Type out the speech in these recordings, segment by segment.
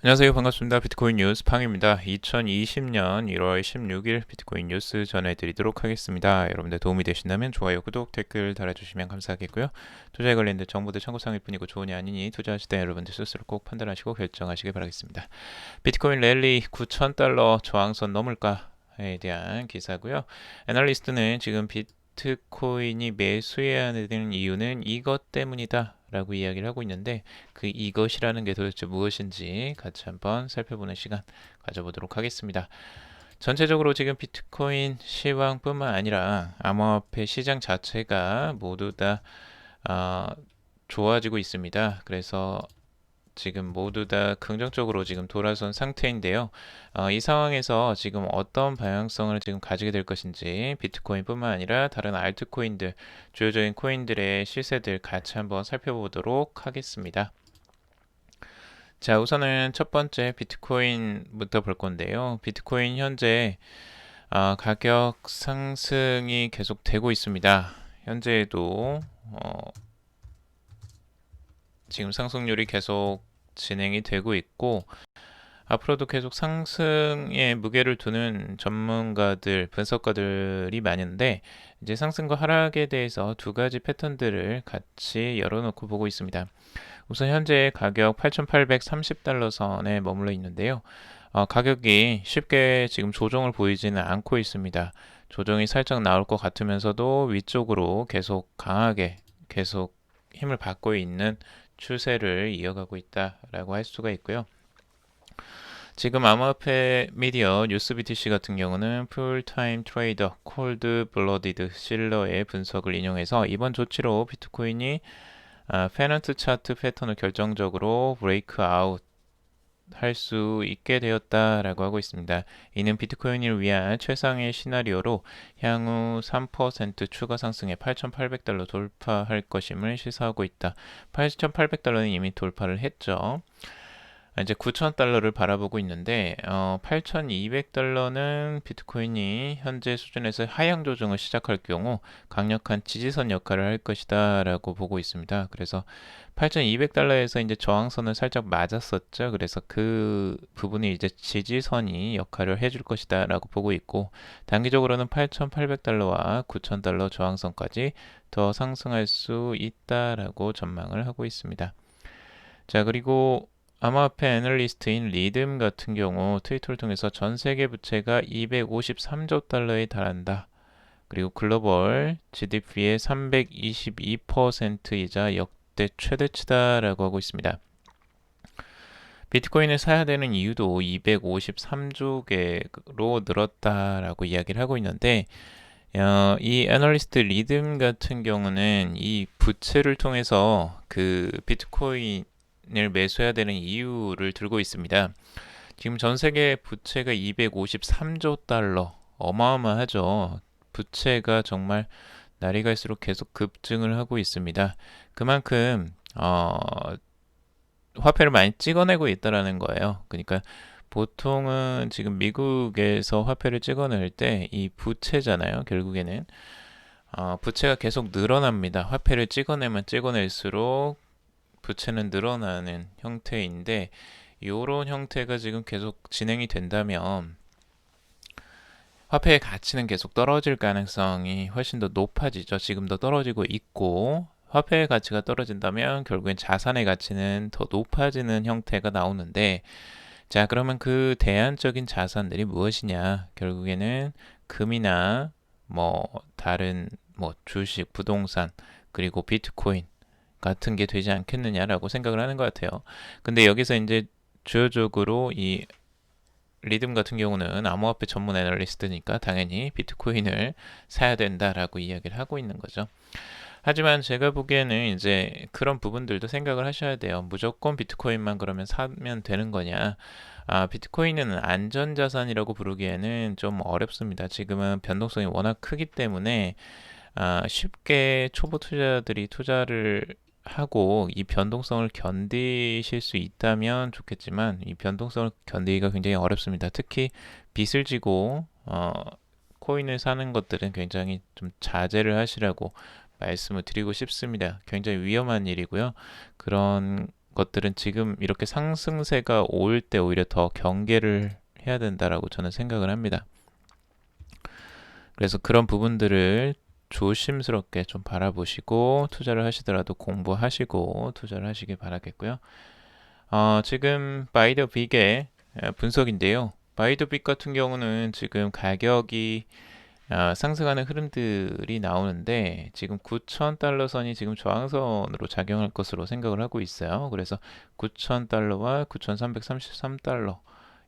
안녕하세요. 반갑습니다. 비트코인 뉴스 팡입니다. 2020년 1월 16일 비트코인 뉴스 전해드리도록 하겠습니다. 여러분들 도움이 되신다면 좋아요, 구독, 댓글 달아주시면 감사하겠고요. 투자에 관련된 정보들 참고사항일 뿐이고 좋으니 아니니 투자하실 때 여러분들 스스로 꼭 판단하시고 결정하시길 바라겠습니다. 비트코인 랠리 9,000달러 저항선 넘을까에 대한 기사고요. 애널리스트는 지금 비트코인이 매수해야 되는 이유는 이것 때문이다 라고 이야기를 하고 있는데, 그 이것이라는 게 도대체 무엇인지 같이 한번 살펴보는 시간 가져보도록 하겠습니다. 전체적으로 지금 비트코인 시황뿐만 아니라 암호화폐 시장 자체가 모두 다 어, 좋아지고 있습니다. 그래서 지금 모두 다 긍정적으로 지금 돌아선 상태인데요. 이 상황에서 지금 어떤 방향성을 지금 가지게 될 것인지, 비트코인뿐만 아니라 다른 알트코인들, 주요적인 코인들의 시세들 같이 한번 살펴보도록 하겠습니다. 자, 우선은 첫 번째 비트코인부터 볼 건데요. 비트코인 현재 가격 상승이 계속되고 있습니다. 현재에도 지금 상승률이 계속 진행이 되고 있고, 앞으로도 계속 상승에 무게를 두는 전문가들, 분석가들이 많은데, 이제 상승과 하락에 대해서 두 가지 패턴들을 같이 열어놓고 보고 있습니다. 우선 현재 가격 8,830달러 선에 머물러 있는데요. 가격이 쉽게 지금 조정을 보이지는 않고 있습니다. 조정이 살짝 나올 것 같으면서도 위쪽으로 계속 강하게 계속 힘을 받고 있는 추세를 이어가고 있다라고 할 수가 있고요. 지금 암호화폐 미디어 뉴스 BTC 같은 경우는 풀타임 트레이더 콜드 블러디드 실러의 분석을 인용해서 이번 조치로 비트코인이 페넌트 차트 패턴을 결정적으로 브레이크 아웃 할 수 있게 되었다라고 하고 있습니다. 이는 비트코인을 위한 최상의 시나리오로 향후 3% 추가 상승에 8,800달러 돌파할 것임을 시사하고 있다. 8,800달러는 이미 돌파를 했죠. 이제 9,000달러를 바라보고 있는데, 8,200달러는 비트코인이 현재 수준에서 하향 조정을 시작할 경우 강력한 지지선 역할을 할 것이다라고 보고 있습니다. 그래서 8,200달러에서 이제 저항선을 살짝 맞았었죠. 그래서 그 부분이 이제 지지선이 역할을 해줄 것이다라고 보고 있고, 단기적으로는 8,800달러와 9,000달러 저항선까지 더 상승할 수 있다라고 전망을 하고 있습니다. 자, 그리고 암호화폐 애널리스트인 리듬 같은 경우 트위터를 통해서 전 세계 부채가 253조 달러에 달한다. 그리고 글로벌 GDP의 322%이자 역대 최대치다라고 하고 있습니다. 비트코인을 사야 되는 이유도 253조 개로 늘었다라고 이야기를 하고 있는데, 이 애널리스트 리듬 같은 경우는 이 부채를 통해서 그 비트코인을 매수해야 되는 이유를 들고 있습니다. 지금 전 세계 부채가 253조 달러, 어마어마하죠. 부채가 정말 날이 갈수록 계속 급증을 하고 있습니다. 그만큼 화폐를 많이 찍어내고 있다라는 거예요. 그러니까 보통은 지금 미국에서 화폐를 찍어낼 때 이 부채잖아요. 결국에는 부채가 계속 늘어납니다. 화폐를 찍어내면 찍어낼수록 부채는 늘어나는 형태인데, 이런 형태가 지금 계속 진행이 된다면 화폐의 가치는 계속 떨어질 가능성이 훨씬 더 높아지죠. 지금도 떨어지고 있고, 화폐의 가치가 떨어진다면 결국엔 자산의 가치는 더 높아지는 형태가 나오는데, 자, 그러면 그 대안적인 자산들이 무엇이냐? 결국에는 금이나 뭐 다른 뭐 주식, 부동산, 그리고 비트코인 같은 게 되지 않겠느냐라고 생각을 하는 것 같아요. 근데 여기서 이제 주요적으로 이 리듬 같은 경우는 암호화폐 전문 애널리스트니까 당연히 비트코인을 사야 된다라고 이야기를 하고 있는 거죠. 하지만 제가 보기에는 이제 그런 부분들도 생각을 하셔야 돼요. 무조건 비트코인만 그러면 사면 되는 거냐? 비트코인은 안전자산이라고 부르기에는 좀 어렵습니다. 지금은 변동성이 워낙 크기 때문에 쉽게 초보 투자들이 투자를 하고 이 변동성을 견디실 수 있다면 좋겠지만, 이 변동성을 견디기가 굉장히 어렵습니다. 특히 빚을 지고 코인을 사는 것들은 굉장히 좀 자제를 하시라고 말씀을 드리고 싶습니다. 굉장히 위험한 일이고요. 그런 것들은 지금 이렇게 상승세가 올 때 오히려 더 경계를 해야 된다라고 저는 생각을 합니다. 그래서 그런 부분들을 조심스럽게 좀 바라보시고 투자를 하시더라도 공부하시고 투자를 하시길 바라겠고요. 지금 바이더빅의 분석인데요. 바이더빅 같은 경우는 지금 가격이 상승하는 흐름들이 나오는데 지금 9,000달러 선이 지금 저항선으로 작용할 것으로 생각을 하고 있어요. 그래서 9,000달러와 9,333달러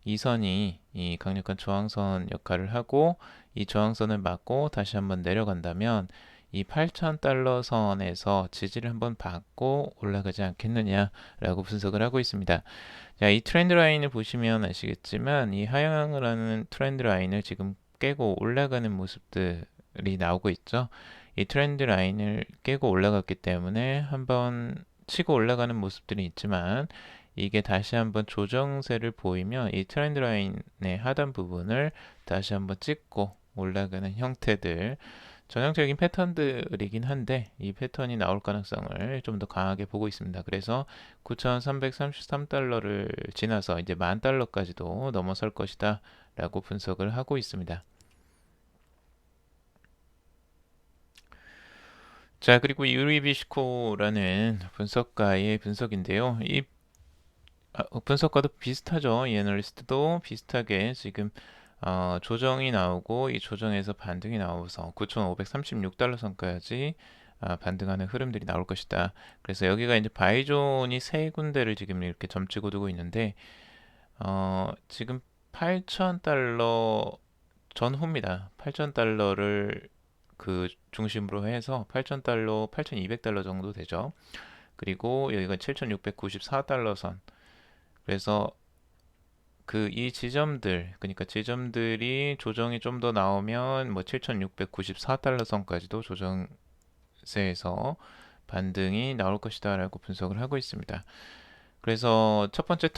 이 선이 이 강력한 저항선 역할을 하고 이 저항선을 맞고 다시 한번 내려간다면 이 8,000달러 선에서 지지를 한번 받고 올라가지 않겠느냐라고 분석을 하고 있습니다. 자, 이 트렌드 라인을 보시면 아시겠지만 이 하향을 하는 트렌드 라인을 지금 깨고 올라가는 모습들이 나오고 있죠. 이 트렌드 라인을 깨고 올라갔기 때문에 한번 치고 올라가는 모습들이 있지만 이게 다시 한번 조정세를 보이면 이 트렌드 라인의 하단 부분을 다시 한번 찍고 올라가는 형태들 전형적인 패턴들이긴 한데 이 패턴이 나올 가능성을 좀 더 강하게 보고 있습니다. 그래서 9,333달러를 지나서 이제 10,000달러까지도 넘어설 것이다 라고 분석을 하고 있습니다. 자, 그리고 유리비시코라는 분석가의 분석인데요. 이 분석과도 비슷하죠. 이 애널리스트도 비슷하게 지금 조정이 나오고 이 조정에서 반등이 나와서 9,536달러 선까지 반등하는 흐름들이 나올 것이다. 그래서 여기가 이제 바이존이 세 군데를 지금 이렇게 점치고 두고 있는데 지금 8,000달러 전후입니다. 8,000달러를 그 중심으로 해서 8,000달러, 8,200달러 정도 되죠. 그리고 여기가 7,694달러 선. 그래서 그 이 지점들, 그러니까 지점들이 조정이 좀 더 나오면 뭐 7,694달러 선까지도 조정세에서 반등이 나올 것이다라고 분석을 하고 있습니다. 그래서 첫 번째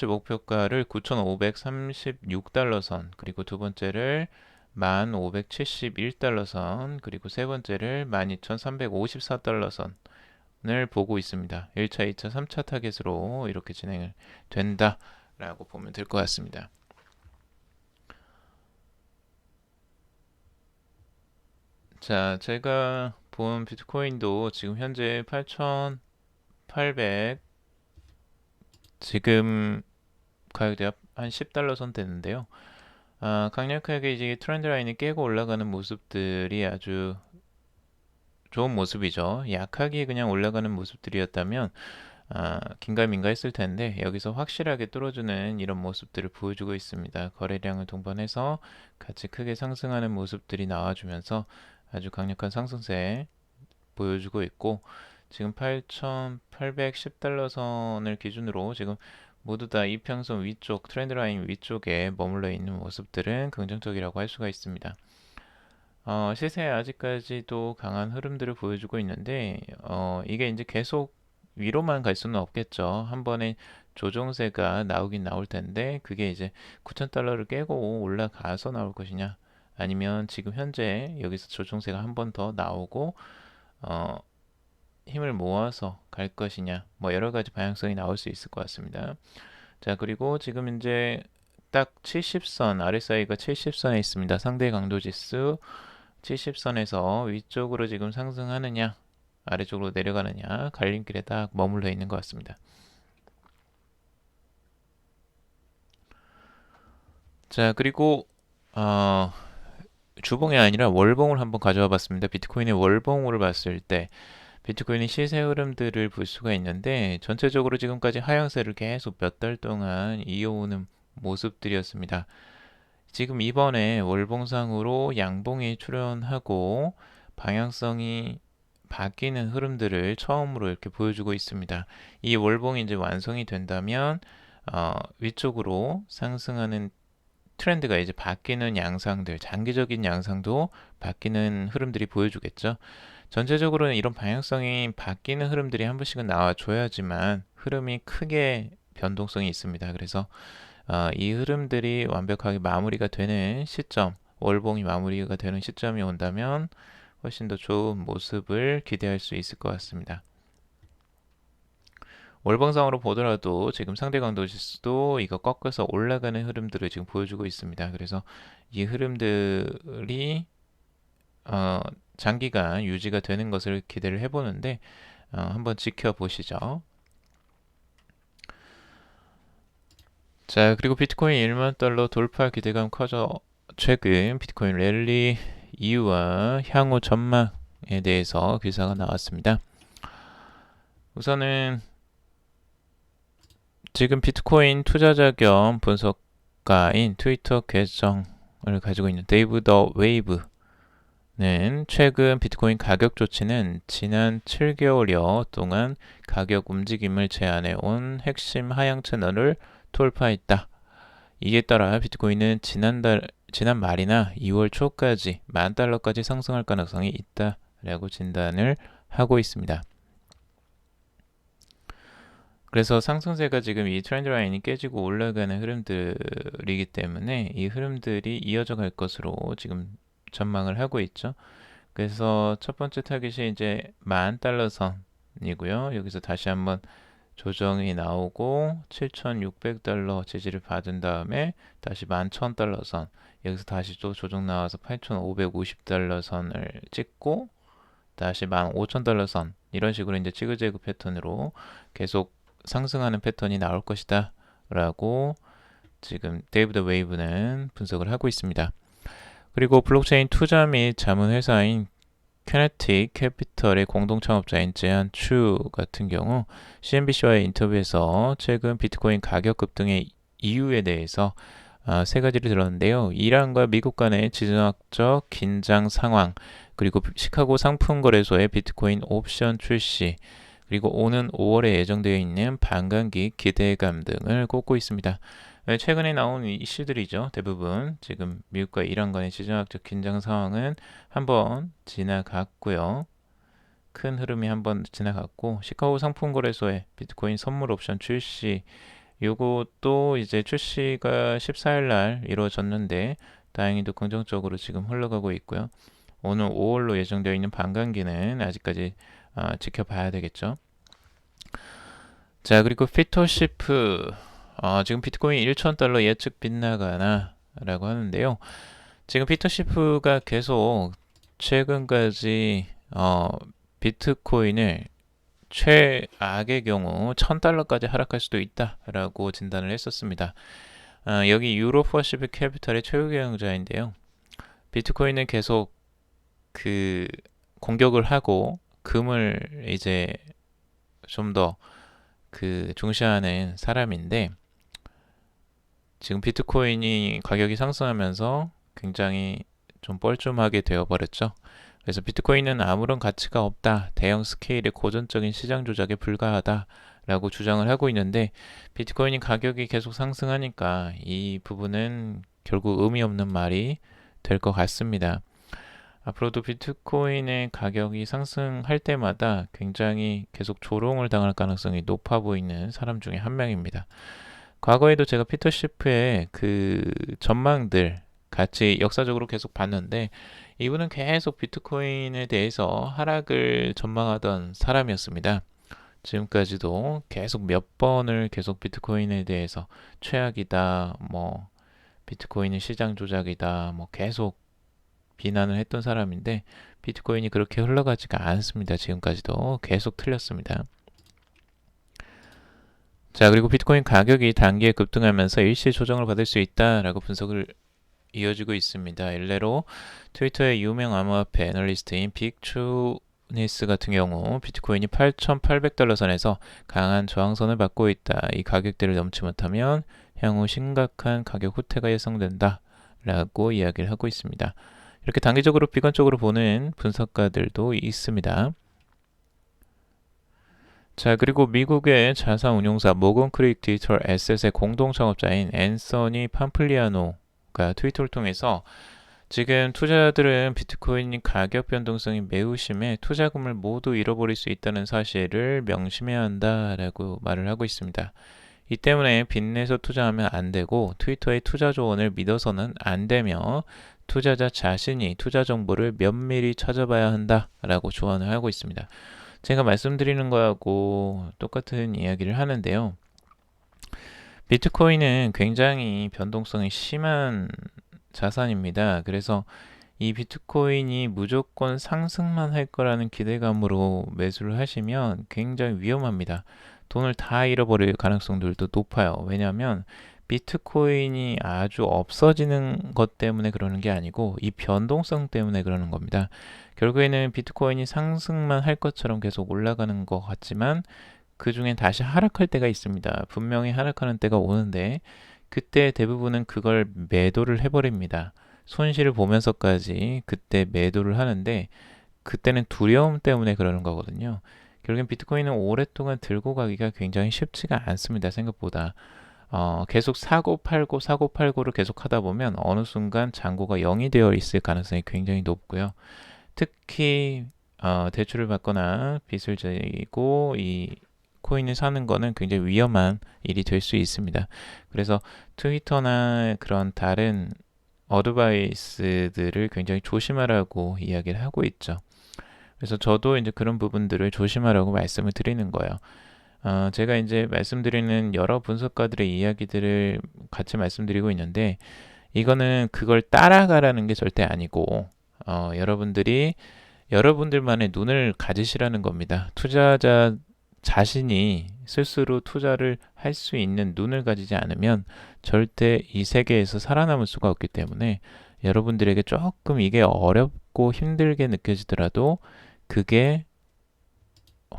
목표가를 9,536달러 선, 그리고 두 번째를 1,571달러 선, 그리고 세 번째를 12,354달러 선을 보고 있습니다. 1차, 2차, 3차 타겟으로 이렇게 진행을 된다라고 보면 될 것 같습니다. 자, 제가 본 비트코인도 지금 현재 8,800 지금 가격대가 한 10달러 선 되는데요. 강력하게 이제 트렌드 라인을 깨고 올라가는 모습들이 아주 좋은 모습이죠. 약하게 그냥 올라가는 모습들이었다면 긴가민가 했을 텐데 여기서 확실하게 뚫어주는 이런 모습들을 보여주고 있습니다. 거래량을 동반해서 같이 크게 상승하는 모습들이 나와주면서 아주 강력한 상승세 보여주고 있고 지금 8,810달러 선을 기준으로 지금 모두 다 이평선 위쪽, 트렌드 라인 위쪽에 머물러 있는 모습들은 긍정적이라고 할 수가 있습니다. 시세에 아직까지도 강한 흐름들을 보여주고 있는데, 이게 이제 계속 위로만 갈 수는 없겠죠. 한 번에 조정세가 나오긴 나올 텐데, 그게 이제 9,000달러를 깨고 올라가서 나올 것이냐, 아니면 지금 현재 여기서 조정세가 한 번 더 나오고, 어, 힘을 모아서 갈 것이냐, 뭐 여러 가지 방향성이 나올 수 있을 것 같습니다. 자, 그리고 지금 이제 딱 70선, RSI가 70선에 있습니다. 상대 강도 지수 70선에서 위쪽으로 지금 상승하느냐, 아래쪽으로 내려가느냐, 갈림길에 딱 머물러 있는 것 같습니다. 자, 그리고 주봉이 아니라 월봉을 한번 가져와 봤습니다. 비트코인의 월봉을 봤을 때 비트코인의 시세 흐름들을 볼 수가 있는데 전체적으로 지금까지 하향세를 계속 몇 달 동안 이어오는 모습들이었습니다. 지금 이번에 월봉상으로 양봉이 출현하고 방향성이 바뀌는 흐름들을 처음으로 이렇게 보여주고 있습니다. 이 월봉이 이제 완성이 된다면 위쪽으로 상승하는 트렌드가 이제 바뀌는 양상들, 장기적인 양상도 바뀌는 흐름들이 보여주겠죠. 전체적으로는 이런 방향성이 바뀌는 흐름들이 한 번씩은 나와줘야지만 흐름이 크게 변동성이 있습니다. 그래서 이 흐름들이 완벽하게 마무리가 되는 시점, 월봉이 마무리가 되는 시점이 온다면 훨씬 더 좋은 모습을 기대할 수 있을 것 같습니다. 월봉상으로 보더라도 지금 상대 강도 지수도 이거 꺾어서 올라가는 흐름들을 지금 보여주고 있습니다. 그래서 이 흐름들이 장기간 유지가 되는 것을 기대를 해보는데 한번 지켜보시죠. 자, 그리고 비트코인 1만 달러 돌파 기대감 커져 최근 비트코인 랠리 이유와 향후 전망에 대해서 기사가 나왔습니다. 우선은 지금 비트코인 투자자 겸 분석가인 트위터 계정을 가지고 있는 데이브 더 웨이브는 최근 비트코인 가격 조치는 지난 7개월여 동안 가격 움직임을 제한해 온 핵심 하향 채널을 돌파했다. 이에 따라 비트코인은 지난 말이나 2월 초까지 10,000달러까지 상승할 가능성이 있다라고 진단을 하고 있습니다. 그래서 상승세가 지금 이 트렌드 라인이 깨지고 올라가는 흐름들이기 때문에 이 흐름들이 이어져 갈 것으로 지금 전망을 하고 있죠. 그래서 첫 번째 타깃이 이제 10,000달러 선이고요. 여기서 다시 한번 조정이 나오고 7,600달러 지지를 받은 다음에 다시 11,000달러 선, 여기서 다시 또 조정 나와서 8,550달러 선을 찍고 다시 15,000달러 선, 이런 식으로 이제 지그재그 패턴으로 계속 상승하는 패턴이 나올 것이다 라고 지금 데이브 더 웨이브는 분석을 하고 있습니다. 그리고 블록체인 투자 및 자문 회사인 캐네틱 캐피털의 공동 창업자인 제안 추 같은 경우 CNBC와의 인터뷰에서 최근 비트코인 가격 급등의 이유에 대해서 세 가지를 들었는데요. 이란과 미국 간의 지정학적 긴장 상황, 그리고 시카고 상품거래소의 비트코인 옵션 출시, 그리고 오는 5월에 예정되어 있는 반감기 기대감 등을 꼽고 있습니다. 최근에 나온 이슈들이죠. 대부분 지금 미국과 이란 간의 지정학적 긴장 상황은 한번 지나갔고요. 큰 흐름이 한번 지나갔고, 시카고 상품거래소의 비트코인 선물 옵션 출시, 요것도 이제 출시가 14일 날 이루어졌는데 다행히도 긍정적으로 지금 흘러가고 있고요. 오늘 5월로 예정되어 있는 반감기는 아직까지 지켜봐야 되겠죠. 자, 그리고 피터시프, 지금 비트코인 1,000달러 예측 빗나가나 라고 하는데요. 지금 피터시프가 계속 최근까지 비트코인을 최악의 경우 1,000달러까지 하락할 수도 있다라고 진단을 했었습니다. 여기 유로퍼시픽 캐피탈의 최고 경영자인데요. 비트코인은 계속 그 공격을 하고 금을 이제 좀 더 중시하는 사람인데, 지금 비트코인이 가격이 상승하면서 굉장히 좀 뻘쭘하게 되어버렸죠. 그래서 비트코인은 아무런 가치가 없다, 대형 스케일의 고전적인 시장 조작에 불과하다 라고 주장을 하고 있는데, 비트코인이 가격이 계속 상승하니까 이 부분은 결국 의미 없는 말이 될 것 같습니다. 앞으로도 비트코인의 가격이 상승할 때마다 굉장히 계속 조롱을 당할 가능성이 높아 보이는 사람 중에 한 명입니다. 과거에도 제가 피터 시프의 그 전망들 같이 역사적으로 계속 봤는데, 이분은 계속 비트코인에 대해서 하락을 전망하던 사람이었습니다. 지금까지도 계속 몇 번을 계속 비트코인에 대해서 최악이다, 뭐 비트코인은 시장 조작이다, 뭐 계속 비난을 했던 사람인데, 비트코인이 그렇게 흘러가지가 않습니다. 지금까지도 계속 틀렸습니다. 자, 그리고 비트코인 가격이 단기에 급등하면서 일시 조정을 받을 수 있다라고 분석을 이어지고 있습니다. 일례로 트위터의 유명 암호화폐 애널리스트인 빅추니스 같은 경우 비트코인이 8,800달러 선에서 강한 저항선을 받고 있다, 이 가격대를 넘지 못하면 향후 심각한 가격 후퇴가 예상된다 라고 이야기를 하고 있습니다. 이렇게 단기적으로 비관적으로 보는 분석가들도 있습니다. 자, 그리고 미국의 자산 운용사 모건 크릭 디지털 에셋의 공동 창업자인 앤서니 팜플리아노가 트위터를 통해서 지금 투자자들은 비트코인 가격 변동성이 매우 심해 투자금을 모두 잃어버릴 수 있다는 사실을 명심해야 한다라고 말을 하고 있습니다. 이 때문에 빚내서 투자하면 안 되고 트위터의 투자 조언을 믿어서는 안 되며 투자자 자신이 투자 정보를 면밀히 찾아봐야 한다라고 조언을 하고 있습니다. 제가 말씀드리는 거하고 똑같은 이야기를 하는데요. 비트코인은 굉장히 변동성이 심한 자산입니다. 그래서 이 비트코인이 무조건 상승만 할 거라는 기대감으로 매수를 하시면 굉장히 위험합니다. 돈을 다 잃어버릴 가능성들도 높아요. 왜냐하면 비트코인이 아주 없어지는 것 때문에 그러는 게 아니고 이 변동성 때문에 그러는 겁니다. 결국에는 비트코인이 상승만 할 것처럼 계속 올라가는 것 같지만 그 중엔 다시 하락할 때가 있습니다. 분명히 하락하는 때가 오는데 그때 대부분은 그걸 매도를 해버립니다. 손실을 보면서까지 그때 매도를 하는데 그때는 두려움 때문에 그러는 거거든요. 결국엔 비트코인은 오랫동안 들고 가기가 굉장히 쉽지가 않습니다. 생각보다. 계속 사고 팔고 사고 팔고를 계속 하다 보면 어느 순간 잔고가 0이 되어 있을 가능성이 굉장히 높고요. 특히 대출을 받거나 빚을 지고 이 코인을 사는 거는 굉장히 위험한 일이 될 수 있습니다. 그래서 트위터나 그런 다른 어드바이스들을 굉장히 조심하라고 이야기를 하고 있죠. 그래서 저도 이제 그런 부분들을 조심하라고 말씀을 드리는 거예요. 제가 이제 말씀드리는 여러 분석가들의 이야기들을 같이 말씀드리고 있는데 이거는 그걸 따라가라는 게 절대 아니고 여러분들이 여러분들만의 눈을 가지시라는 겁니다. 투자자 자신이 스스로 투자를 할 수 있는 눈을 가지지 않으면 절대 이 세계에서 살아남을 수가 없기 때문에 여러분들에게 조금 이게 어렵고 힘들게 느껴지더라도 그게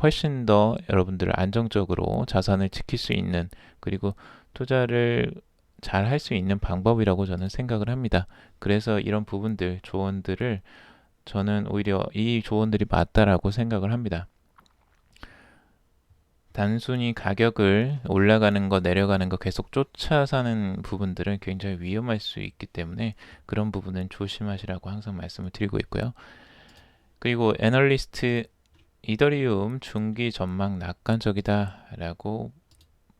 훨씬 더 여러분들을 안정적으로 자산을 지킬 수 있는 그리고 투자를 잘 할 수 있는 방법이라고 저는 생각을 합니다. 그래서 이런 부분들, 조언들을 저는 오히려 이 조언들이 맞다라고 생각을 합니다. 단순히 가격을 올라가는 거 내려가는 거 계속 쫓아 사는 부분들은 굉장히 위험할 수 있기 때문에 그런 부분은 조심하시라고 항상 말씀을 드리고 있고요. 그리고 애널리스트 이더리움 중기 전망 낙관적이다 라고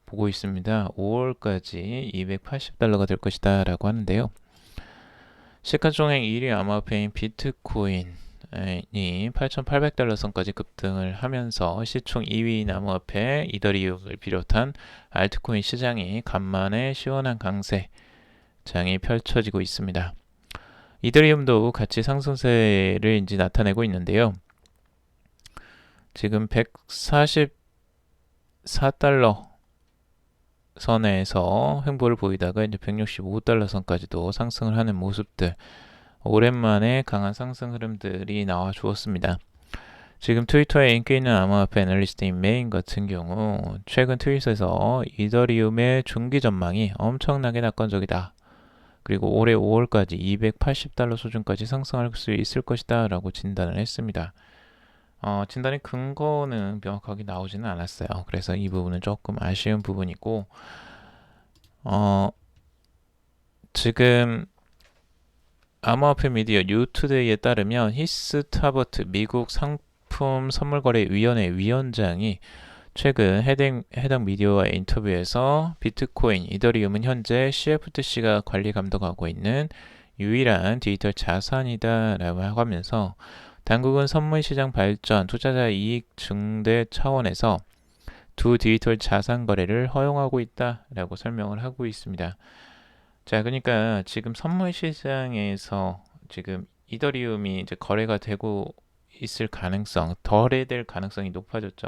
보고 있습니다. 5월까지 280달러가 될 것이다 라고 하는데요. 시가총액 1위 암호화폐인 비트코인이 8,800달러 선까지 급등을 하면서 시총 2위인 암호화폐 이더리움을 비롯한 알트코인 시장이 간만에 시원한 강세장이 펼쳐지고 있습니다. 이더리움도 같이 상승세를 이제 나타내고 있는데요. 지금 144달러 선에서 횡보를 보이다가 이제 165달러 선까지도 상승을 하는 모습들, 오랜만에 강한 상승 흐름들이 나와 주었습니다. 지금 트위터에 인기 있는 암호화폐 애널리스트인 메인 같은 경우 최근 트윗에서 이더리움의 중기 전망이 엄청나게 낙관적이다. 그리고 올해 5월까지 280달러 수준까지 상승할 수 있을 것이다 라고 진단을 했습니다. 진단의 근거는 명확하게 나오지는 않았어요. 그래서 이 부분은 조금 아쉬운 부분이고 지금 암호화폐 미디어 뉴투데이에 따르면 히스 타버트 미국 상품 선물거래위원회 위원장이 최근 해당 미디어와의 인터뷰에서 비트코인, 이더리움은 현재 CFTC가 관리 감독하고 있는 유일한 디지털 자산이다 라고 하면서 당국은 선물 시장 발전, 투자자 이익 증대 차원에서 두 디지털 자산 거래를 허용하고 있다라고 설명을 하고 있습니다. 자, 그러니까 지금 선물 시장에서 지금 이더리움이 이제 거래가 되고 있을 가능성, 거래될 가능성이 높아졌죠.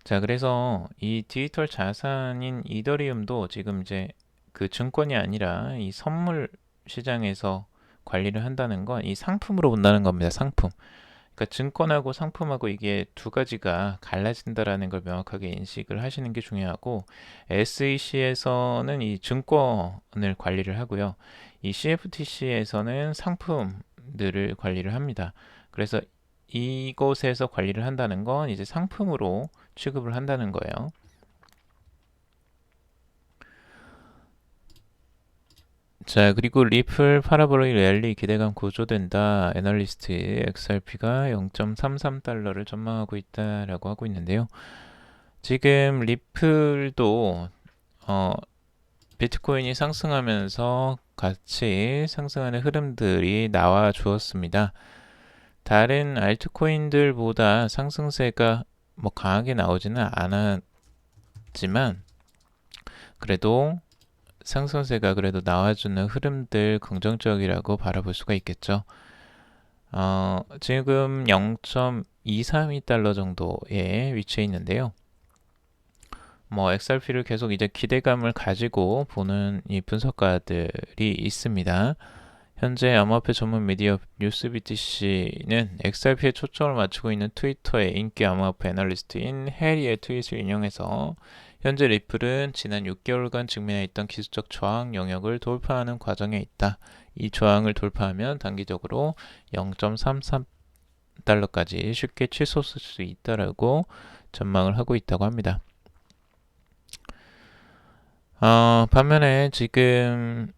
자, 그래서 이 디지털 자산인 이더리움도 지금 이제 그 증권이 아니라 이 선물 시장에서 관리를 한다는 건 이 상품으로 본다는 겁니다. 상품. 그러니까 증권하고 상품하고 이게 두 가지가 갈라진다라는 걸 명확하게 인식을 하시는 게 중요하고 SEC에서는 이 증권을 관리를 하고요. 이 CFTC에서는 상품들을 관리를 합니다. 그래서 이곳에서 관리를 한다는 건 이제 상품으로 취급을 한다는 거예요. 자, 그리고 리플 파라보릭 랠리 기대감 고조된다. 애널리스트 XRP가 0.33달러를 전망하고 있다라고 하고 있는데요. 지금 리플도 비트코인이 상승하면서 같이 상승하는 흐름들이 나와 주었습니다. 다른 알트코인들보다 상승세가 뭐 강하게 나오지는 않았지만 그래도 상승세가 그래도 나와주는 흐름들 긍정적이라고 바라볼 수가 있겠죠. 지금 0.232달러 정도의 위치에 있는데요. 뭐 XRP를 계속 이제 기대감을 가지고 보는 이 분석가들이 있습니다. 현재 암호화폐 전문 미디어 뉴스BTC는 XRP에 초점을 맞추고 있는 트위터의 인기 암호화폐 애널리스트인 해리의 트윗을 인용해서 현재 리플은 지난 6개월간 직면해있던 기술적 저항 영역을 돌파하는 과정에 있다. 이 저항을 돌파하면 단기적으로 0.33달러까지 쉽게 치솟을 수 있다라고 전망을 하고 있다고 합니다. 반면에 지금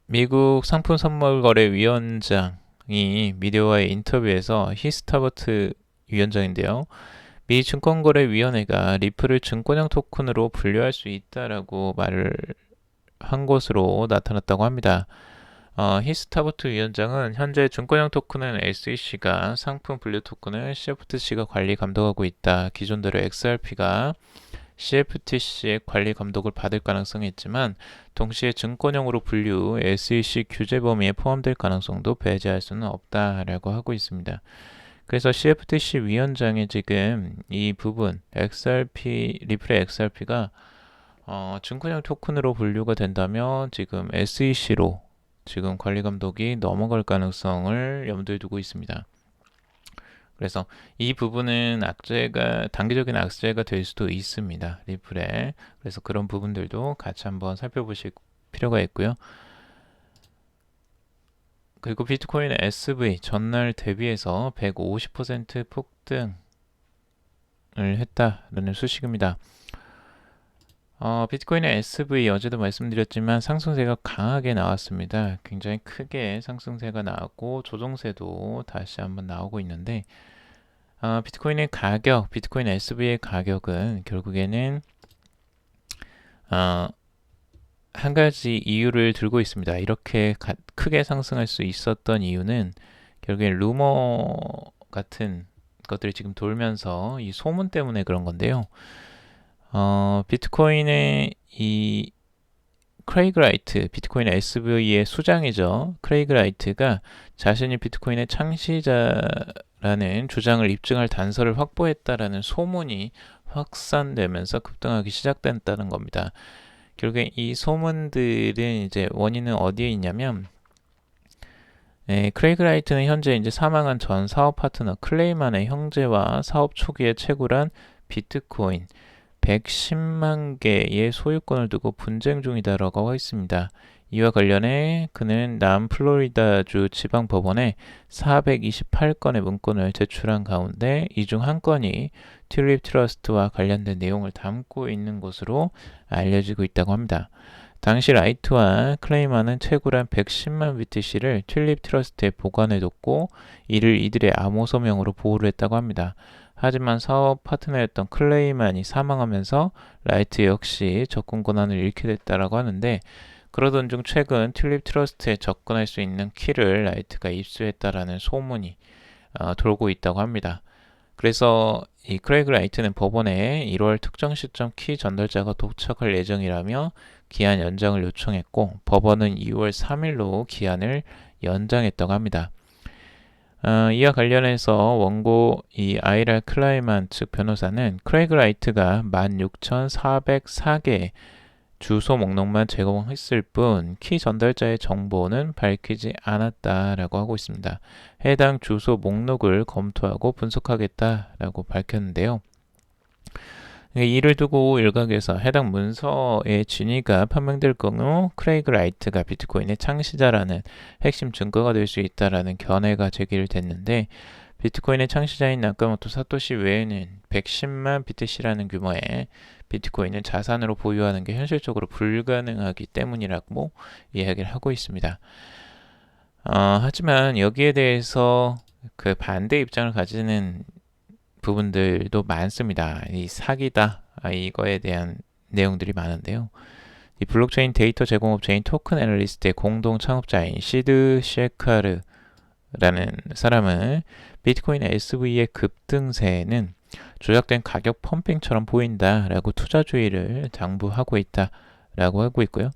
미국 상품선물거래위원장이 미디어와의 인터뷰에서 히스타버트 위원장인데요. 미 증권거래위원회가 리플을 증권형 토큰으로 분류할 수 있다라고 말을 한 것으로 나타났다고 합니다. 히스타버트 위원장은 현재 증권형 토큰은 SEC가, 상품 분류 토큰은 CFTC가 관리 감독하고 있다. 기존대로 XRP가 CFTC의 관리 감독을 받을 가능성이 있지만 동시에 증권형으로 분류 SEC 규제 범위에 포함될 가능성도 배제할 수는 없다라고 하고 있습니다. 그래서 CFTC 위원장이 지금 이 부분 리플의 XRP가 증권형 토큰으로 분류가 된다면 지금 SEC로 지금 관리 감독이 넘어갈 가능성을 염두에 두고 있습니다. 그래서 이 부분은 단기적인 악재가 될 수도 있습니다. 리플에. 그래서 그런 부분들도 같이 한번 살펴보실 필요가 있고요. 그리고 비트코인 SV 전날 대비해서 150% 폭등을 했다라는 소식입니다. 비트코인의 SV 어제도 말씀드렸지만 상승세가 강하게 나왔습니다. 굉장히 크게 상승세가 나왔고 조정세도 다시 한번 나오고 있는데 비트코인의 가격, 비트코인 SV의 가격은 결국에는 한 가지 이유를 들고 있습니다. 이렇게 크게 상승할 수 있었던 이유는 결국엔 루머 같은 것들이 지금 돌면서 이 소문 때문에 그런 건데요. 비트코인의 이 크레이그 라이트, 비트코인 SV의 수장이죠. 크레이그 라이트가 자신이 비트코인의 창시자라는 주장을 입증할 단서를 확보했다라는 소문이 확산되면서 급등하기 시작됐다는 겁니다. 결국에 이 소문들은 이제 원인은 어디에 있냐면 크레이그 라이트는 현재 이제 사망한 전 사업 파트너 클레이만의 형제와 사업 초기에 채굴한 비트코인 110만 개의 소유권을 두고 분쟁 중이다라고 하고 있습니다. 이와 관련해 그는 남플로리다주 지방법원에 428건의 문건을 제출한 가운데 이 중 한 건이 튤립 트러스트와 관련된 내용을 담고 있는 것으로 알려지고 있다고 합니다. 당시 라이트와 클레이만은 채굴한 110만 BTC를 튤립 트러스트에 보관해뒀고 이를 이들의 암호 서명으로 보호를 했다고 합니다. 하지만 사업 파트너였던 클레이만이 사망하면서 라이트 역시 접근 권한을 잃게 됐다라고 하는데 그러던 중 최근 튤립 트러스트에 접근할 수 있는 키를 라이트가 입수했다라는 소문이 돌고 있다고 합니다. 그래서 이 크레이그 라이트는 법원에 1월 특정 시점 키 전달자가 도착할 예정이라며 기한 연장을 요청했고 법원은 2월 3일로 기한을 연장했다고 합니다. 이와 관련해서 원고 이 아이라 클라이만 측 변호사는 크레이그 라이트가 16,404개의 주소 목록만 제공했을 뿐 키 전달자의 정보는 밝히지 않았다라고 하고 있습니다. 해당 주소 목록을 검토하고 분석하겠다라고 밝혔는데요. 이를 두고 일각에서 해당 문서의 진위가 판명될 경우 크레이그 라이트가 비트코인의 창시자라는 핵심 증거가 될 수 있다라는 견해가 제기됐는데 비트코인의 창시자인 나카모토 사토시 외에는 110만 BTC라는 규모의 비트코인은 자산으로 보유하는 게 현실적으로 불가능하기 때문이라고 이야기를 하고 있습니다. 하지만 여기에 대해서 그 반대 입장을 가지는 부분들도 많습니다. 이 사기다 이거에 대한 내용들이 많은데요. 이 블록체인 데이터 제공업체인 토큰 애널리스트의 공동 창업자인 시드 셰카르는 라는 사람은 비트코인 SV의 급등세는 조작된 가격 펌핑처럼 보인다라고 투자주의를 당부하고 있다라고 하고 있고요.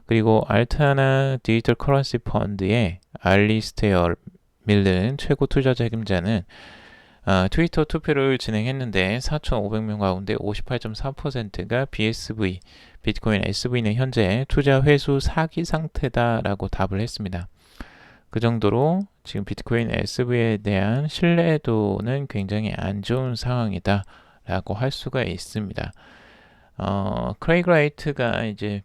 그리고 알타나 디지털 커런시 펀드의 알리스테어 밀른 최고 투자 책임자는 트위터 투표를 진행했는데 4,500명 가운데 58.4%가 BSV, 비트코인 SV는 현재 투자 회수 사기 상태다라고 답을 했습니다. 그 정도로 지금 비트코인 SV에 대한 신뢰도는 굉장히 안 좋은 상황이다라고 할 수가 있습니다. 크레이그 라이트가 이제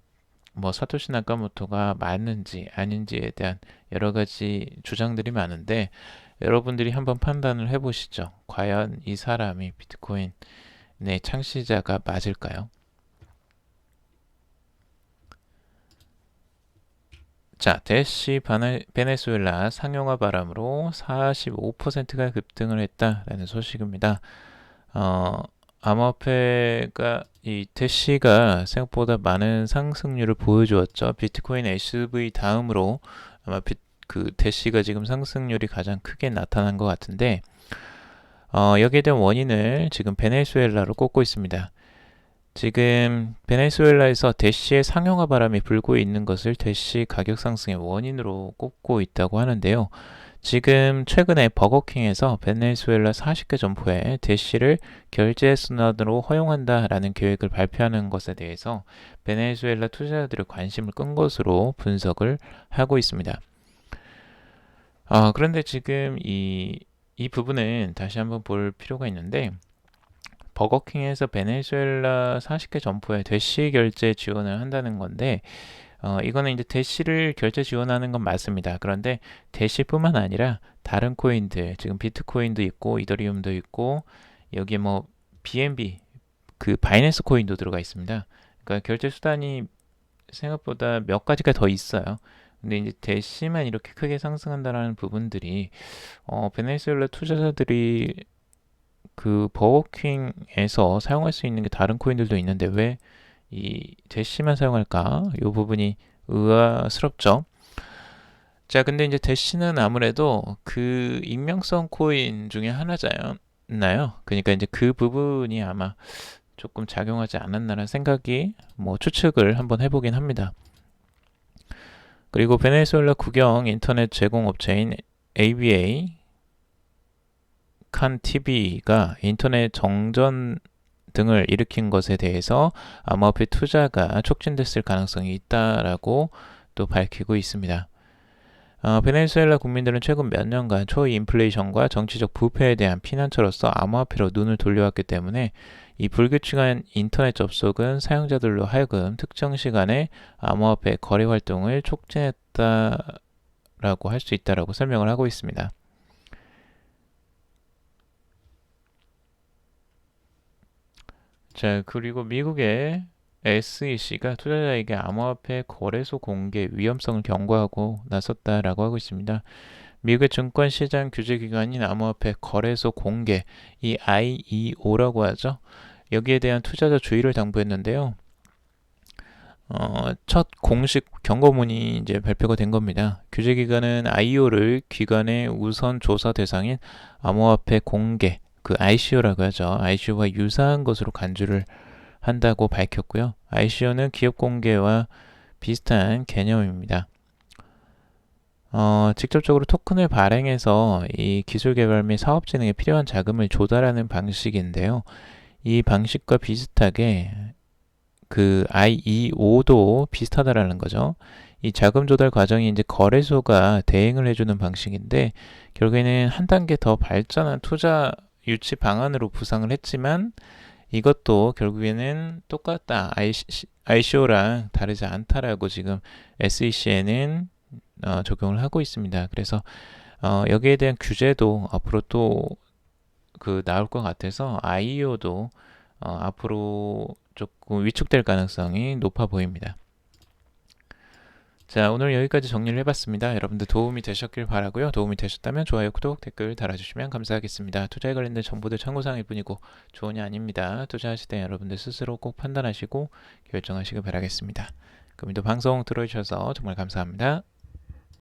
뭐 사토시 나카모토가 맞는지 아닌지에 대한 여러 가지 주장들이 많은데 여러분들이 한번 판단을 해보시죠. 과연 이 사람이 비트코인의 창시자가 맞을까요? 자, 대시 베네수엘라 상용화 바람으로 45%가 급등을 했다라는 소식입니다. 암호화폐가 이 대시가 생각보다 많은 상승률을 보여주었죠. 비트코인 SV 다음으로 아마 그 대시가 지금 상승률이 가장 크게 나타난 것 같은데 여기에 대한 원인을 지금 베네수엘라로 꼽고 있습니다. 지금 베네수엘라에서 대시의 상용화 바람이 불고 있는 것을 대시 가격 상승의 원인으로 꼽고 있다고 하는데요. 지금 최근에 버거킹에서 베네수엘라 40개 점포에 대시를 결제 순환으로 허용한다라는 계획을 발표하는 것에 대해서 베네수엘라 투자자들의 관심을 끈 것으로 분석을 하고 있습니다. 그런데 지금 이 부분은 다시 한번 볼 필요가 있는데 버거킹에서 베네수엘라 40개 점포에 대시 결제 지원을 한다는 건데 이거는 이제 대시를 결제 지원하는 건 맞습니다. 그런데 대시뿐만 아니라 다른 코인들, 지금 비트코인도 있고 이더리움도 있고 여기에 뭐 BNB, 그 바이낸스 코인도 들어가 있습니다. 그러니까 결제 수단이 생각보다 몇 가지가 더 있어요. 근데 이제 대시만 이렇게 크게 상승한다라는 부분들이 베네수엘라 투자자들이 그 버거킹에서 사용할 수 있는 게 다른 코인들도 있는데 왜 이 대시만 사용할까? 이 부분이 의아스럽죠. 자, 근데 이제 대시는 아무래도 그 익명성 코인 중에 하나잖아요. 그러니까 이제 그 부분이 아마 조금 작용하지 않았나라는 생각이 뭐 추측을 한번 해보긴 합니다. 그리고 베네수엘라 국영 인터넷 제공 업체인 ABA 칸TV가 인터넷 정전 등을 일으킨 것에 대해서 암호화폐 투자가 촉진됐을 가능성이 있다라고 또 밝히고 있습니다. 베네수엘라 국민들은 최근 몇 년간 초인플레이션과 정치적 부패에 대한 피난처로서 암호화폐로 눈을 돌려왔기 때문에 이 불규칙한 인터넷 접속은 사용자들로 하여금 특정 시간에 암호화폐 거래 활동을 촉진했다라고 할 수 있다라고 설명을 하고 있습니다. 자, 그리고 미국의 SEC가 투자자에게 암호화폐 거래소 공개 위험성을 경고하고 나섰다라고 하고 있습니다. 미국의 증권시장 규제기관인 암호화폐 거래소 공개, 이 IEO라고 하죠. 여기에 대한 투자자 주의를 당부했는데요. 첫 공식 경고문이 이제 발표가 된 겁니다. 규제기관은 IEO를 기관의 우선 조사 대상인 암호화폐 공개, 그 ICO라고 하죠. ICO와 유사한 것으로 간주를 한다고 밝혔고요. ICO는 기업 공개와 비슷한 개념입니다. 직접적으로 토큰을 발행해서 이 기술 개발 및 사업 진행에 필요한 자금을 조달하는 방식인데요. 이 방식과 비슷하게 그 IEO도 비슷하다라는 거죠. 이 자금 조달 과정이 이제 거래소가 대행을 해주는 방식인데 결국에는 한 단계 더 발전한 투자 유치 방안으로 구상을 했지만 이것도 결국에는 똑같다. ICO랑 다르지 않다라고 지금 SEC에는 적용을 하고 있습니다. 그래서 여기에 대한 규제도 앞으로 또 그 나올 것 같아서 IEO도 앞으로 조금 위축될 가능성이 높아 보입니다. 자, 오늘 여기까지 정리를 해봤습니다. 여러분들 도움이 되셨길 바라고요. 도움이 되셨다면 좋아요, 구독, 댓글 달아주시면 감사하겠습니다. 투자에 관련된 정보들 참고사항일 뿐이고 조언이 아닙니다. 투자하실 때 여러분들 스스로 꼭 판단하시고 결정하시길 바라겠습니다. 그럼 또 방송 들어주셔서 정말 감사합니다.